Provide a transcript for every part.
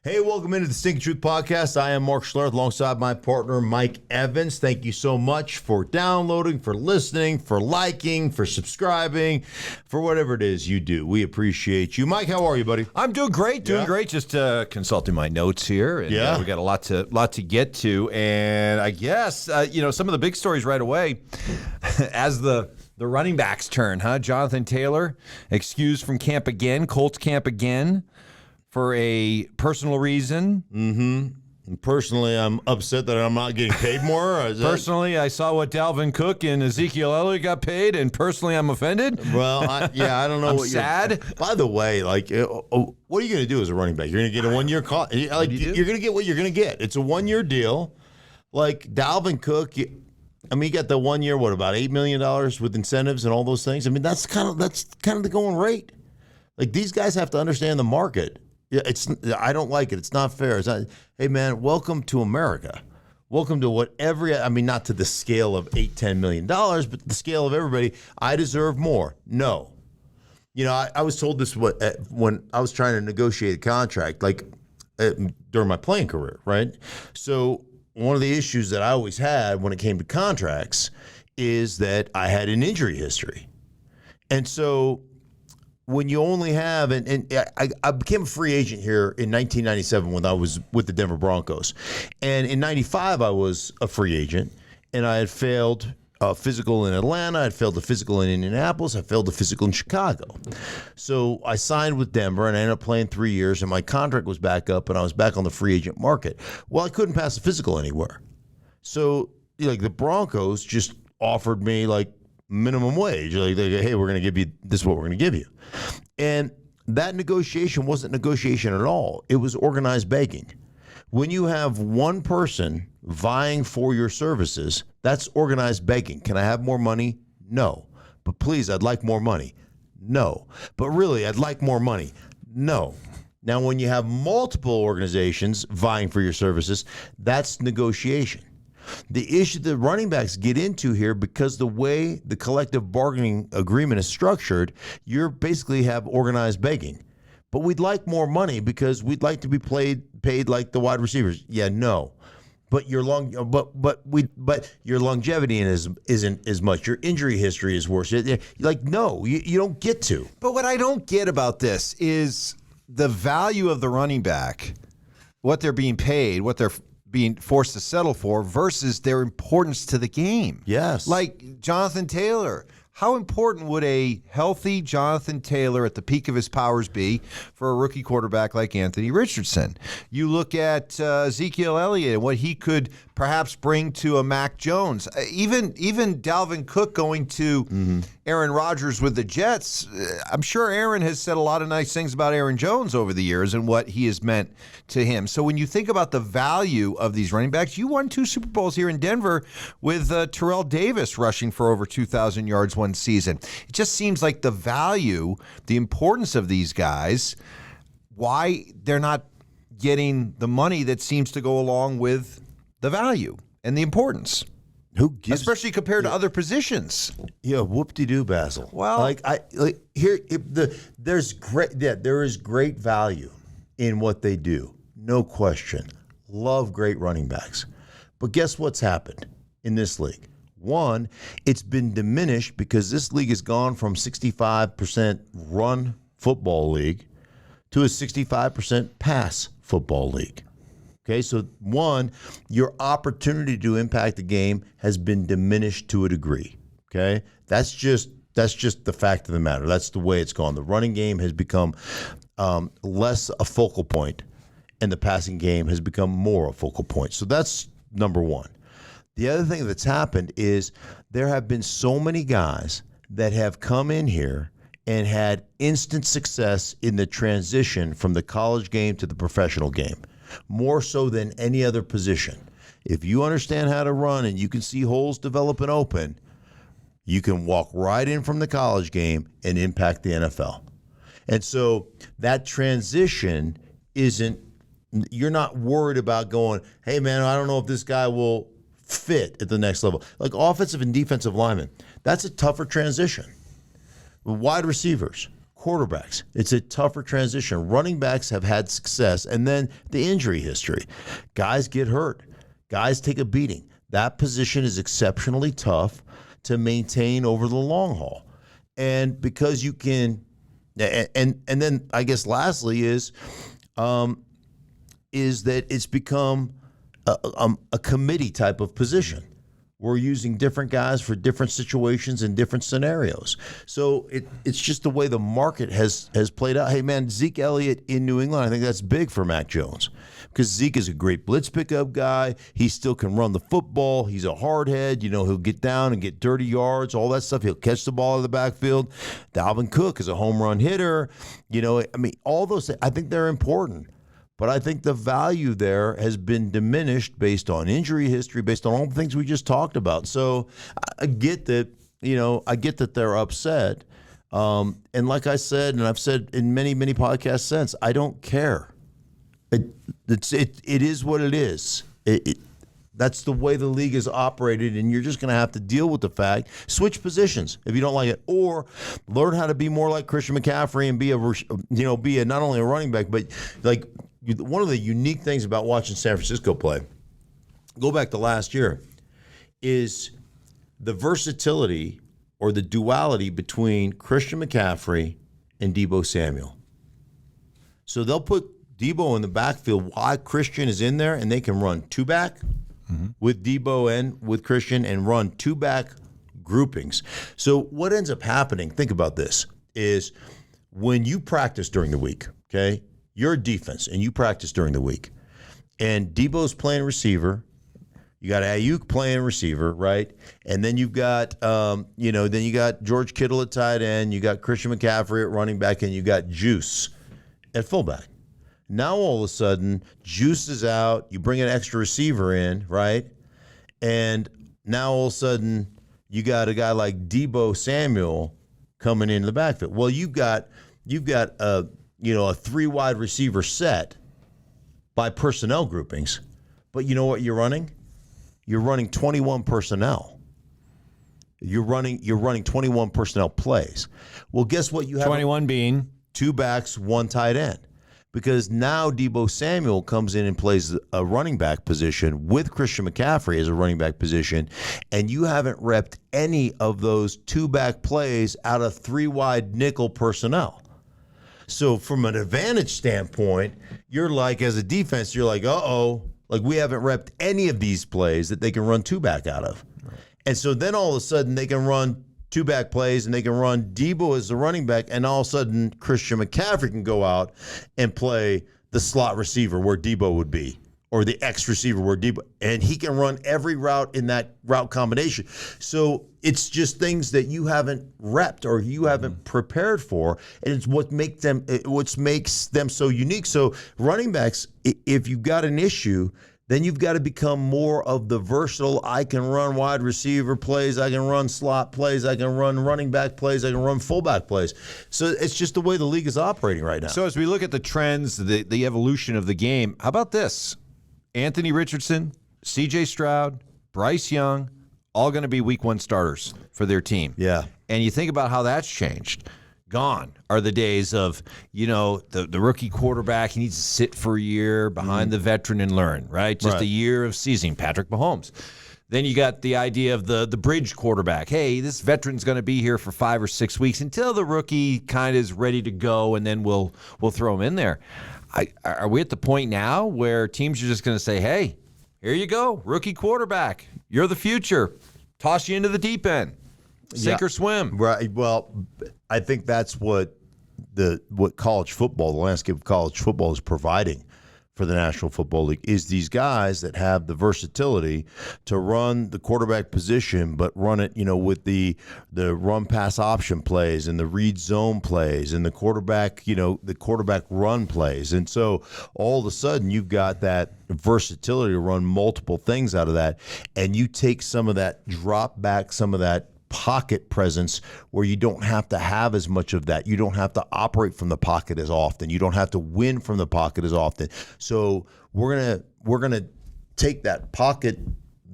Hey, welcome into the Stinkin Truth podcast. I am Mark Schlereth alongside my partner, Mike Evans. Thank you so much for downloading, for listening, for liking, for subscribing, for whatever it is you do. We appreciate you. Mike, how are you, buddy? I'm doing great, great. Just consulting my notes here. And, we got a lot to get to. And I guess, some of the big stories right away as the running backs turn, huh? Jonathan Taylor, excused from camp again, Colts camp again. For a personal reason. Mm-hmm. Personally, I'm upset that I'm not getting paid more. Personally, I saw what Dalvin Cook and Ezekiel Elliott got paid, and personally, I'm offended. Well, I don't know. I'm what sad. By the way, what are you going to do as a running back? You're going to get a 1 year call. You're going to get what you're going to get. It's a 1 year deal. Like Dalvin Cook, he got the 1 year, about $8 million with incentives and all those things. That's kind of the going rate. Like, these guys have to understand the market. Yeah, I don't like it. It's not fair. Hey, man, welcome to America. Welcome to not to the scale of $8-10 million, but the scale of everybody. I deserve more. No. I was told this when I was trying to negotiate a contract, during my playing career, right? So one of the issues that I always had when it came to contracts is that I had an injury history. And so when you only have, I became a free agent here in 1997 when I was with the Denver Broncos. And in 95, I was a free agent, and I had failed a physical in Atlanta. I had failed a physical in Indianapolis. I failed a physical in Chicago. So I signed with Denver, and I ended up playing 3 years, and my contract was back up, and I was back on the free agent market. Well, I couldn't pass a physical anywhere. So, the Broncos just offered me, minimum wage. They go, hey, we're going to give you, this is what we're going to give you. And that negotiation wasn't negotiation at all. It was organized begging. When you have one person vying for your services, that's organized begging. Can I have more money? No. But please, I'd like more money. No. But really, I'd like more money. No. Now, when you have multiple organizations vying for your services, that's negotiation. The issue that running backs get into here, because the way the collective bargaining agreement is structured, you basically have organized begging. But we'd like more money because we'd like to be paid like the wide receivers. Yeah, no. But your your longevity isn't as much. Your injury history is worse. No, you don't get to. But what I don't get about this is the value of the running back, what they're being paid, what they're being forced to settle for versus their importance to the game. Yes. Like Jonathan Taylor. How important would a healthy Jonathan Taylor at the peak of his powers be for a rookie quarterback like Anthony Richardson? You look at Ezekiel Elliott and what he could perhaps bring to a Mac Jones. Even Dalvin Cook going to Aaron Rodgers with the Jets. I'm sure Aaron has said a lot of nice things about Aaron Jones over the years and what he has meant to him. So when you think about the value of these running backs, you won 2 Super Bowls here in Denver with Terrell Davis rushing for over 2,000 yards one season. It just seems like the value, the importance of these guys, why they're not getting the money that seems to go along with the value and the importance. Who gives, especially compared to other positions? Yeah, whoop-de-doo, Basil. Well, there is great value in what they do, no question. Love great running backs, but guess what's happened in this league? One, it's been diminished because this league has gone from 65% run football league to a 65% pass football league. Okay, so one, your opportunity to impact the game has been diminished to a degree. Okay, that's just the fact of the matter. That's the way it's gone. The running game has become less a focal point, and the passing game has become more a focal point. So that's number one. The other thing that's happened is there have been so many guys that have come in here and had instant success in the transition from the college game to the professional game, more so than any other position. If you understand how to run and you can see holes develop and open, you can walk right in from the college game and impact the NFL. And so that transition you're not worried about going, hey, man, I don't know if this guy will fit at the next level. Like offensive and defensive linemen, that's a tougher transition. Wide receivers, quarterbacks. It's a tougher transition. Running backs have had success, and then the injury history. Guys get hurt. Guys take a beating. That position is exceptionally tough to maintain over the long haul. And because you can, and then I guess lastly is that it's become a committee type of position. We're using different guys for different situations and different scenarios. So it's just the way the market has played out. Hey, man, Zeke Elliott in New England, I think that's big for Mac Jones because Zeke is a great blitz pickup guy. He still can run the football. He's a hard head. He'll get down and get dirty yards, all that stuff. He'll catch the ball in the backfield. Dalvin Cook is a home run hitter. All those things, I think they're important. But I think the value there has been diminished based on injury history, based on all the things we just talked about. So I get that, I get that they're upset. And like I said, and I've said in many, many podcasts since, I don't care. It is what it is. That's the way the league is operated, and you're just going to have to deal with the fact. Switch positions if you don't like it, or learn how to be more like Christian McCaffrey and be a not only a running back, but like one of the unique things about watching San Francisco play, go back to last year, is the versatility or the duality between Christian McCaffrey and Deebo Samuel. So they'll put Deebo in the backfield while Christian is in there, and they can run two-back with Deebo and with Christian and run two-back groupings. So what ends up happening, think about this, is when you practice during the week, okay, you're a defense, and you practice during the week, and Deebo's playing receiver, you got Ayuk playing receiver, right? And then you've got, then you got George Kittle at tight end, you got Christian McCaffrey at running back, and you got Juice at fullback. Now all of a sudden, Juice is out. You bring an extra receiver in, right? And now all of a sudden, you got a guy like Deebo Samuel coming into the backfield. Well, you've got a three wide receiver set by personnel groupings, but you know what you're running? You're running 21 personnel. You're running 21 personnel plays. Well, guess what you have? 21 being two backs, one tight end. Because now Deebo Samuel comes in and plays a running back position with Christian McCaffrey as a running back position, and you haven't repped any of those two-back plays out of three-wide nickel personnel. So from an advantage standpoint, you're like, as a defense, you're like, like we haven't repped any of these plays that they can run two-back out of. Right. And so then all of a sudden they can run two-back plays, and they can run Deebo as the running back, and all of a sudden Christian McCaffrey can go out and play the slot receiver where Deebo would be, or the X receiver where Deebo, and he can run every route in that route combination. So it's just things that you haven't repped or you haven't prepared for, and it's what makes them so unique. So running backs, if you've got an issue, then you've got to become more of the versatile, I can run wide receiver plays, I can run slot plays, I can run running back plays, I can run fullback plays. So it's just the way the league is operating right now. So as we look at the trends, the evolution of the game, how about this? Anthony Richardson, C.J. Stroud, Bryce Young, all going to be week one starters for their team. Yeah. And you think about how that's changed. Gone are the days of, the rookie quarterback, he needs to sit for a year behind the veteran and learn, right? Just a year of seasoning, Patrick Mahomes. Then you got the idea of the bridge quarterback. Hey, this veteran's going to be here for 5 or 6 weeks until the rookie kind of is ready to go, and then we'll throw him in there. Are we at the point now where teams are just going to say, hey, here you go, rookie quarterback. You're the future. Toss you into the deep end. Sink or swim. Right. Well, I think that's what college football, the landscape of college football is providing for the National Football League, is these guys that have the versatility to run the quarterback position, but run it, with the run pass option plays and the read zone plays and the quarterback run plays. And so all of a sudden you've got that versatility to run multiple things out of that, and you take some of that drop back, some of that pocket presence where you don't have to have as much of that. You don't have to operate from the pocket as often. You don't have to win from the pocket as often. So we're gonna take that pocket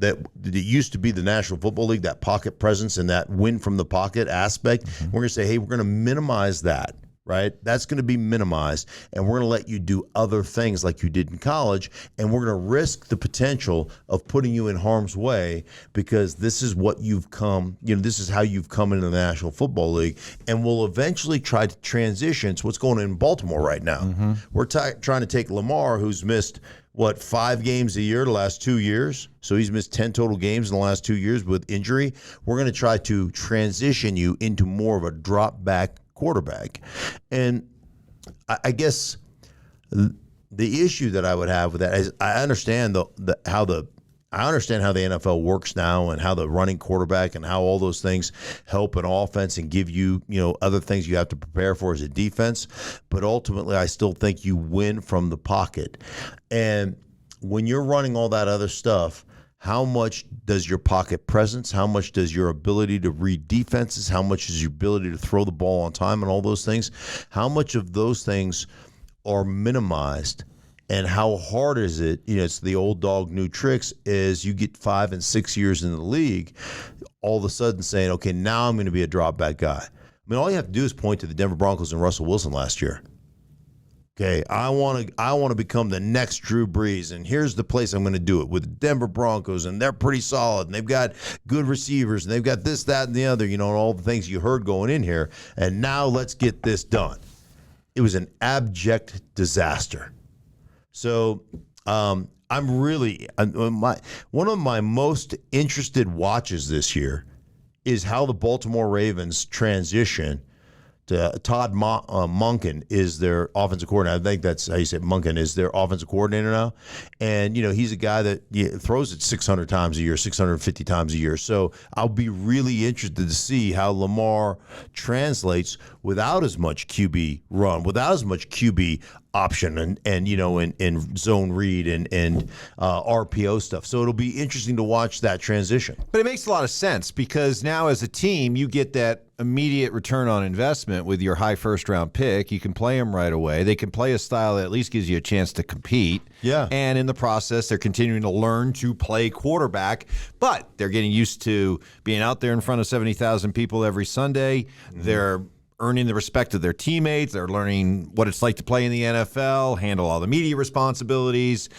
that used to be the National Football League, that pocket presence and that win from the pocket aspect. We're gonna say, hey, we're gonna minimize that. right? That's going to be minimized, and we're going to let you do other things like you did in college, and we're going to risk the potential of putting you in harm's way because this is what you've come, this is how you've come into the National Football League, and we'll eventually try to transition to what's going on in Baltimore right now. Mm-hmm. We're trying to take Lamar, who's missed, 5 games a year the last 2 years? So he's missed 10 total games in the last 2 years with injury. We're going to try to transition you into more of a drop-back quarterback. And I guess the issue that I would have with that is I understand how the NFL works now and how the running quarterback and how all those things help an offense and give you, other things you have to prepare for as a defense. But ultimately, I still think you win from the pocket. And when you're running all that other stuff, how much does your pocket presence, how much does your ability to read defenses, how much is your ability to throw the ball on time and all those things, how much of those things are minimized? And how hard is it? It's the old dog, new tricks. Is you get 5 and 6 years in the league, all of a sudden saying, okay, now I'm going to be a drop back guy. I mean, all you have to do is point to the Denver Broncos and Russell Wilson last year. Okay, I want to become the next Drew Brees, and here's the place I'm going to do it with the Denver Broncos, and they're pretty solid, and they've got good receivers, and they've got this, that, and the other, and all the things you heard going in here, and now let's get this done. It was an abject disaster. So one of my most interested watches this year is how the Baltimore Ravens transition to Todd Monken is their offensive coordinator. I think that's how you say it. Monken is their offensive coordinator now. And, he's a guy that throws it 600 times a year, 650 times a year. So I'll be really interested to see how Lamar translates without as much QB run, without as much QB option and zone read and RPO stuff. So it'll be interesting to watch that transition. But it makes a lot of sense because now as a team, you get that immediate return on investment with your high first-round pick. You can play them right away. They can play a style that at least gives you a chance to compete. Yeah. And in the process, they're continuing to learn to play quarterback, but they're getting used to being out there in front of 70,000 people every Sunday. Mm-hmm. They're earning the respect of their teammates. They're learning what it's like to play in the NFL, handle all the media responsibilities,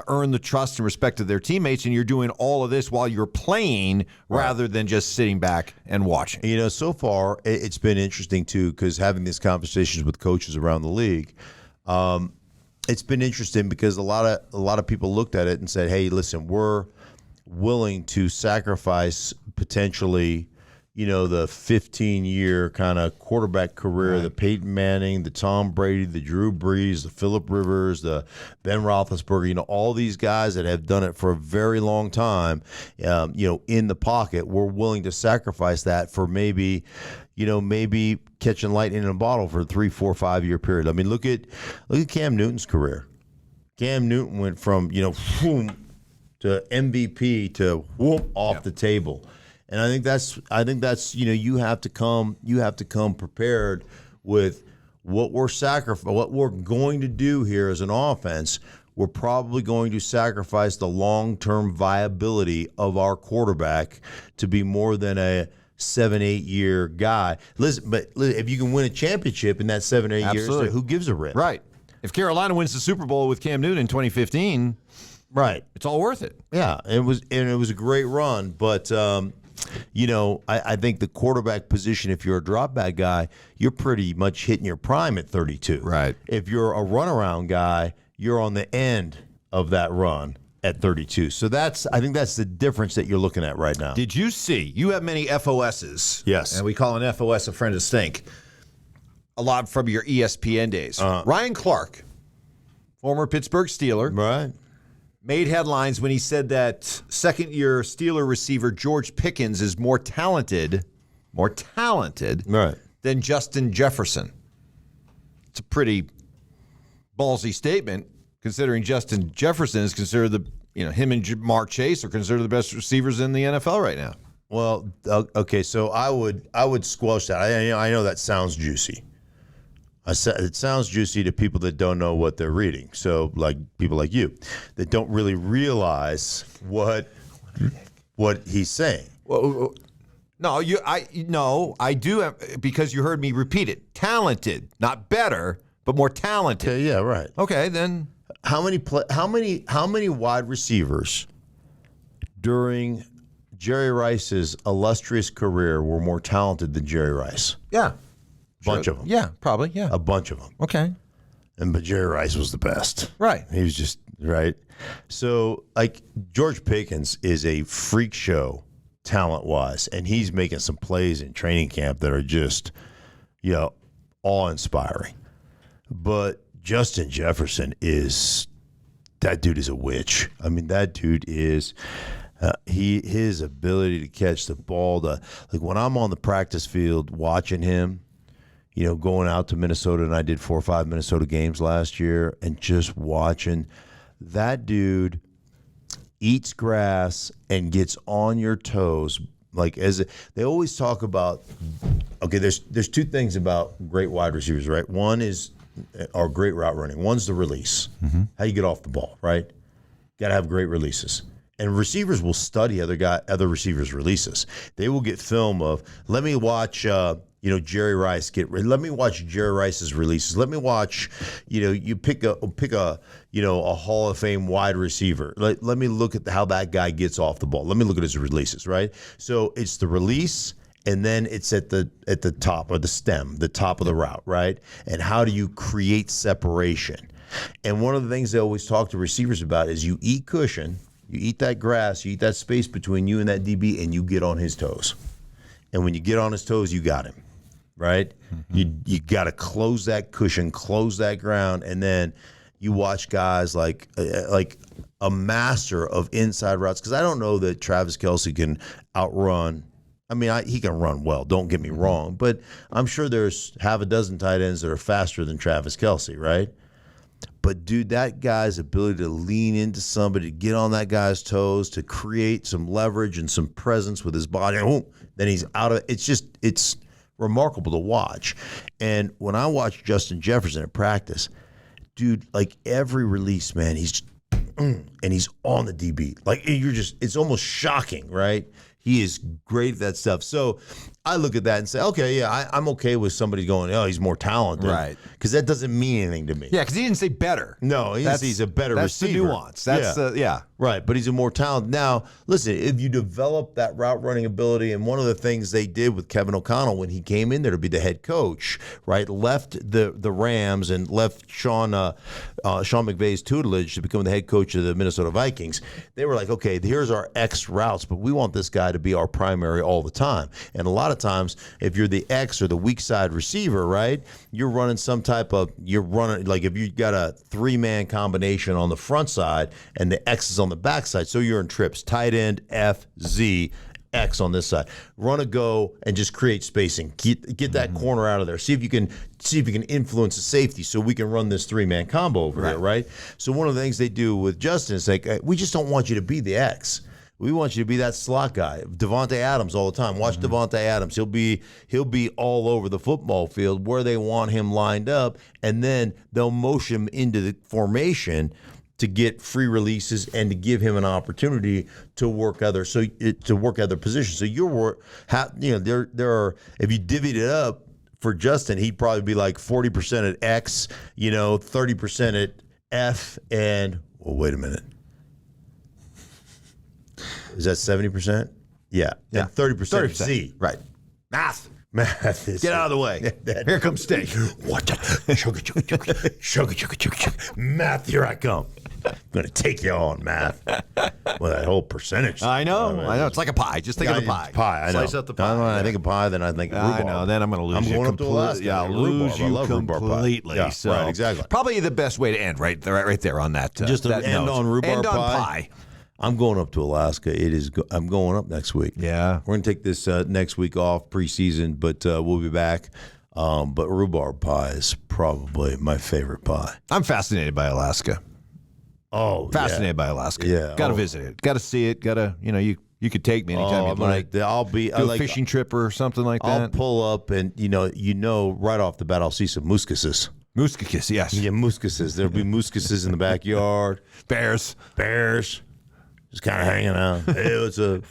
earn the trust and respect of their teammates, and you're doing all of this while you're playing rather than just sitting back and watching. So far, it's been interesting, too, because having these conversations with coaches around the league, it's been interesting because a lot of people looked at it and said, hey, listen, we're willing to sacrifice potentially the 15-year kind of quarterback career, the Peyton Manning, the Tom Brady, the Drew Brees, the Phillip Rivers, the Ben Roethlisberger, all these guys that have done it for a very long time, in the pocket. We're willing to sacrifice that for maybe catching lightning in a bottle for a 3, 4, 5 year period. I mean, look at Cam Newton's career. Cam Newton went from, whoom, to MVP to whoop off the table. And I think that's you have to come prepared with what we're going to do here as an offense. We're probably going to sacrifice the long-term viability of our quarterback to be more than a 7-8 year guy. Listen, if you can win a championship in that 7-8 years, who gives a rip? Right. If Carolina wins the Super Bowl with Cam Newton in 2015, right, it's all worth it. Yeah, it was a great run, but. I think the quarterback position, if you're a drop back guy, you're pretty much hitting your prime at 32. Right. If you're a runaround guy, you're on the end of that run at 32. So I think that's the difference that you're looking at right now. Did you see? You have many FOSs. Yes. And we call an FOS a friend of Stink. A lot from your ESPN days. Ryan Clark, former Pittsburgh Steeler. Right. Made headlines when he said that second-year Steeler receiver George Pickens is more talented right, than Justin Jefferson. It's a pretty ballsy statement, considering Justin Jefferson is considered him and Mark Chase are considered the best receivers in the NFL right now. Well, okay, so I would squelch that. I know that sounds juicy. It sounds juicy to people that don't know what they're reading. So, like people like you that don't really realize what he's saying. Well, No, I do because you heard me repeat it. Talented, not better, but more talented. Okay, yeah, right. Okay, then How many wide receivers during Jerry Rice's illustrious career were more talented than Jerry Rice? yeah, Bunch of them. Yeah, probably. Yeah. A bunch of them. Okay. But Jerry Rice was the best. Right. He was just right. So, like, George Pickens is a freak show talent-wise, and he's making some plays in training camp that are just, awe-inspiring. But Justin Jefferson that dude is a witch. I mean, that dude is his ability to catch the ball. Like when I'm on the practice field watching him, going out to Minnesota, and I did 4 or 5 Minnesota games last year, and just watching that dude eats grass and gets on your toes. Like they always talk about. Okay, there's 2 things about great wide receivers, right? One is our great route running. One's the release, how you get off the ball, right? Got to have great releases. And receivers will study other receivers' releases. They will get film of, let me watch, Jerry Rice let me watch Jerry Rice's releases. Let me watch, you pick a Hall of Fame wide receiver. Let me look at how that guy gets off the ball. Let me look at his releases, right? So it's the release, and then it's at the top, or the stem, the top of the route, right? And how do you create separation? And one of the things they always talk to receivers about is you eat cushion, you eat that grass, you eat that space between you and that DB, and you get on his toes. And when you get on his toes, you got him, right? Mm-hmm. You got to close that cushion, close that ground, and then you watch guys like a master of inside routes. Because I don't know that Travis Kelce can outrun. I mean, he can run well, don't get me wrong, but I'm sure there's half a dozen tight ends that are faster than Travis Kelce, right? But, dude, that guy's ability to lean into somebody, to get on that guy's toes, to create some leverage and some presence with his body, then he's out of it. It's remarkable to watch. And when I watch Justin Jefferson at practice, dude, like every release, man, he's on the DB. Like, it's almost shocking, right? He is great at that stuff. So I look at that and say, okay, yeah, I'm okay with somebody going, oh, he's more talented. Right. Because that doesn't mean anything to me. Yeah, because he didn't say better. No, he's a better receiver. That's the nuance. That's Right, but he's a more talented. Now, listen, if you develop that route running ability, and one of the things they did with Kevin O'Connell when he came in there to be the head coach, right, left the Rams and left Sean McVay's tutelage to become the head coach of the Minnesota Vikings, they were like, okay, here's our X routes, but we want this guy to be our primary all the time. And a lot of times, if you're the X or the weak side receiver, right, you're running like if you got a 3-man combination on the front side and the X is on the back side, so you're in trips, tight end, F, Z, X on this side. Run a go and just create spacing. Get that corner out of there. See if you can influence the safety so we can run this 3-man combo over there, right? So one of the things they do with Justin is like, we just don't want you to be the X. We want you to be that slot guy. Devontae Adams all the time. Watch Devontae Adams. He'll be all over the football field where they want him lined up, and then they'll motion him into the formation to get free releases and to give him an opportunity to work other positions. So there are, if you divvied it up for Justin, he'd probably be like 40% at X, 30% at F, and wait a minute. Is that 70%? Yeah. And 30% at Z. Right. Math is Get out of the way. Here comes steak. Sugar. Math, here I come. I'm going to take you on, math. Well, that whole percentage. I know. It's like a pie. Just think of the pie. Pie, I know. Slice up the pie. When I think of pie, then I think of rhubarb. I know. Then I'm going to lose you. I'm going up to Alaska. Yeah, I'll lose you completely. Yeah, so right, exactly. Probably the best way to end right there on that. Just that end note. on rhubarb end pie. on pie. I'm going up to Alaska. I'm going up next week. Yeah. We're going to take this next week off preseason, but we'll be back. But rhubarb pie is probably my favorite pie. I'm fascinated by Alaska. Oh, fascinated by Alaska. Yeah. Got to visit it. Got to see it. Got to, you could take me anytime you'd like. I'll be do a fishing trip or something like that. I'll pull up and, right off the bat, I'll see some muskuses. Muskuses, yes. Yeah, muskuses. There'll be muskuses in the backyard. Bears. Just kind of hanging out. Hey, what's up?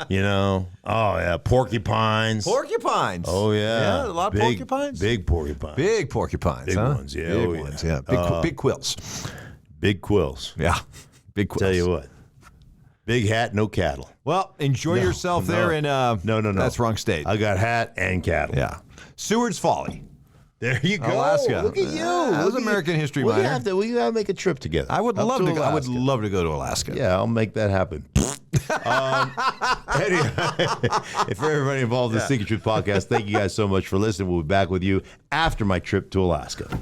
You know? Oh, yeah. Porcupines. Porcupines. Oh, yeah. Yeah, a lot of porcupines. Big porcupines. Big porcupines. Big huh? ones, yeah. Big Oh, ones, yeah. yeah. Big quills. Big quills. Yeah. Big quills. Tell you what. Big hat, no cattle. Well, enjoy yourself there in No. That's wrong state. I got hat and cattle. Yeah. Seward's Folly. There you go. Alaska. Look at you. That was American history we minor. We gotta make a trip together. I would Up love to go. I would Alaska. love to go to Alaska. Yeah, I'll make that happen. Anyway, for everybody involved in the Stinkin Truth podcast, thank you guys so much for listening. We'll be back with you after my trip to Alaska.